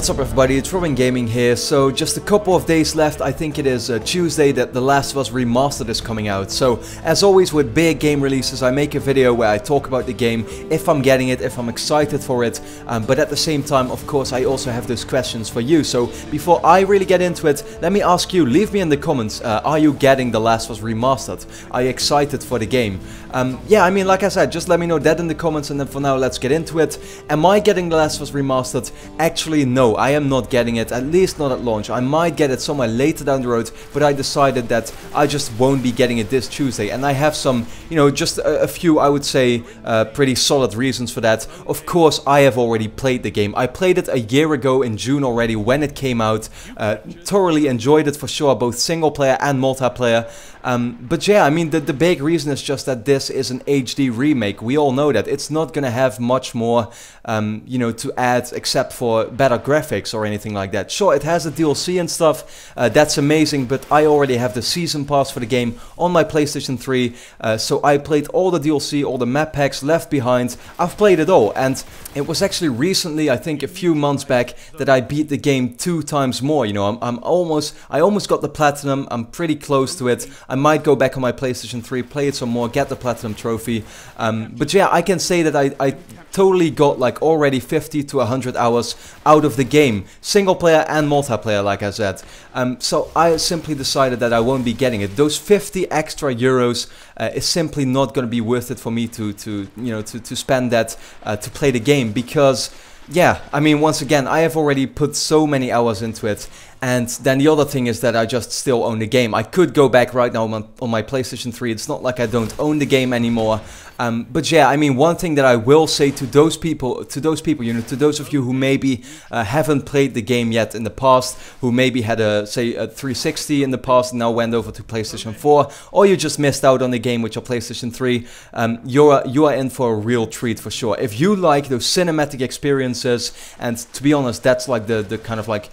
What's up everybody, it's RobinGaming here. So just a couple of days left. I think it is Tuesday that The Last of Us Remastered is coming out. So as always with big game releases, I make a video where I talk about the game, if I'm getting it, if I'm excited for it. But at the same time, of course, I also have those questions for you. So before I really get into it, let me ask you, leave me in the comments, are you getting The Last of Us Remastered? Are you excited for the game? Yeah, I mean, like I said, just let me know that in the comments, and then for now, let's get into it. Am I getting The Last of Us Remastered? Actually, no, I am not getting it, at least not at launch. I might get it somewhere later down the road, but I decided that I just won't be getting it this Tuesday. And I have some, you know, just a few, I would say, pretty solid reasons for that. Of course, I have already played the game. I played it a year ago in June already when it came out. Thoroughly enjoyed it for sure, both single player and multiplayer. But yeah, I mean, the big reason is just that this is an HD remake. We all know that. It's not gonna have much more, you know, to add except for better graphics or anything like that. Sure, it has a DLC and stuff, that's amazing, but I already have the season pass for the game on my PlayStation 3, so I played all the DLC, all the map packs, Left Behind. I've played it all, and it was actually recently, I think a few months back, that I beat the game 2 times more. You know, I almost got the platinum. I'm pretty close to it. I might go back on my PlayStation 3, play it some more, get the platinum trophy. But yeah, I can say that I totally got like already 50 to 100 hours out of the game, single player and multiplayer, like I said. So I simply decided that I won't be getting it. Those 50 extra euros is simply not going to be worth it for me to spend that to play the game, because yeah, I mean, once again, I have already put so many hours into it. And then the other thing is that I just still own the game. I could go back right now on my PlayStation 3. It's not like I don't own the game anymore. But yeah, I mean, one thing that I will say to those people, you know, to those of you who maybe haven't played the game yet in the past, who maybe had say a 360 in the past and now went over to PlayStation 4, or you just missed out on the game with your PlayStation 3, you are in for a real treat for sure. If you like those cinematic experiences, and to be honest, that's like the kind of like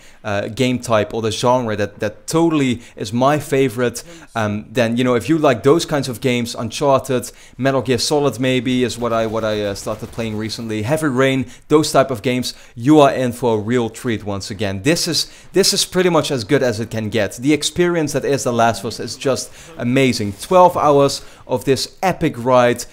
game type or the genre that totally is my favorite, then, you know, if you like those kinds of games, Uncharted, Metal Gear Solid maybe is what I started playing recently, Heavy Rain, those type of games, you are in for a real treat once again. This is pretty much as good as it can get. The experience that is The Last of Us is just amazing. 12 hours of this epic ride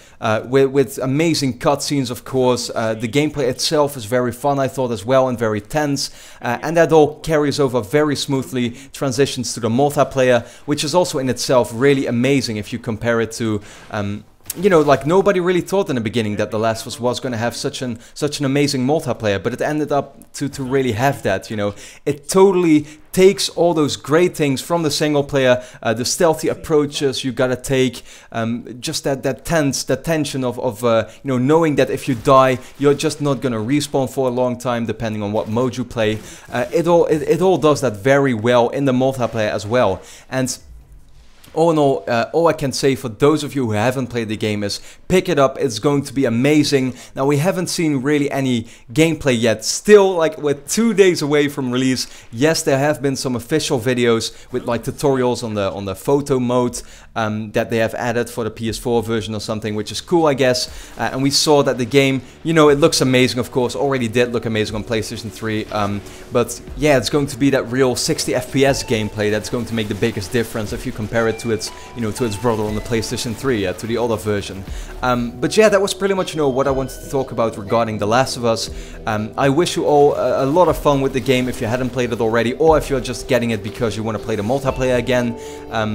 with amazing cutscenes, of course. The gameplay itself is very fun, I thought, as well, and very tense, and that all carries over very smoothly, transitions to the multiplayer, which is also in itself really amazing if you compare it to you know, like, nobody really thought in the beginning that The Last of Us was going to have such an amazing multiplayer, but it ended up to really have that, you know. It totally takes all those great things from the single player, the stealthy approaches you gotta take, just that tension of you know, knowing that if you die, you're just not gonna respawn for a long time, depending on what mode you play. It all does that very well in the multiplayer as well. And all in all I can say for those of you who haven't played the game is pick it up. It's going to be amazing. Now, we haven't seen really any gameplay yet. Still, like, we're 2 days away from release. Yes, there have been some official videos with like tutorials on the photo mode that they have added for the PS4 version or something, which is cool, I guess. And we saw that the game, you know, it looks amazing, of course. Already did look amazing on PlayStation 3. But yeah, it's going to be that real 60 FPS gameplay that's going to make the biggest difference if you compare it to its, you know, to its brother on the PlayStation 3, to the other version. But yeah, that was pretty much, you know, what I wanted to talk about regarding The Last of Us. I wish you all a lot of fun with the game if you hadn't played it already, or if you're just getting it because you want to play the multiplayer again,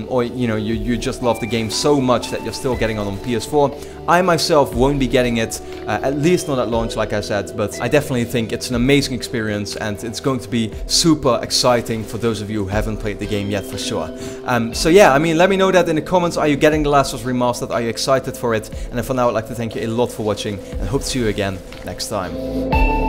or, you know, you just love the game so much that you're still getting on PS4. I myself won't be getting it, at least not at launch, like I said, but I definitely think it's an amazing experience, and it's going to be super exciting for those of you who haven't played the game yet, for sure. So yeah, I mean, let me know that in the comments. Are you getting The Last of Us Remastered? Are you excited for it? And for now, I'd like to thank you a lot for watching, and hope to see you again next time.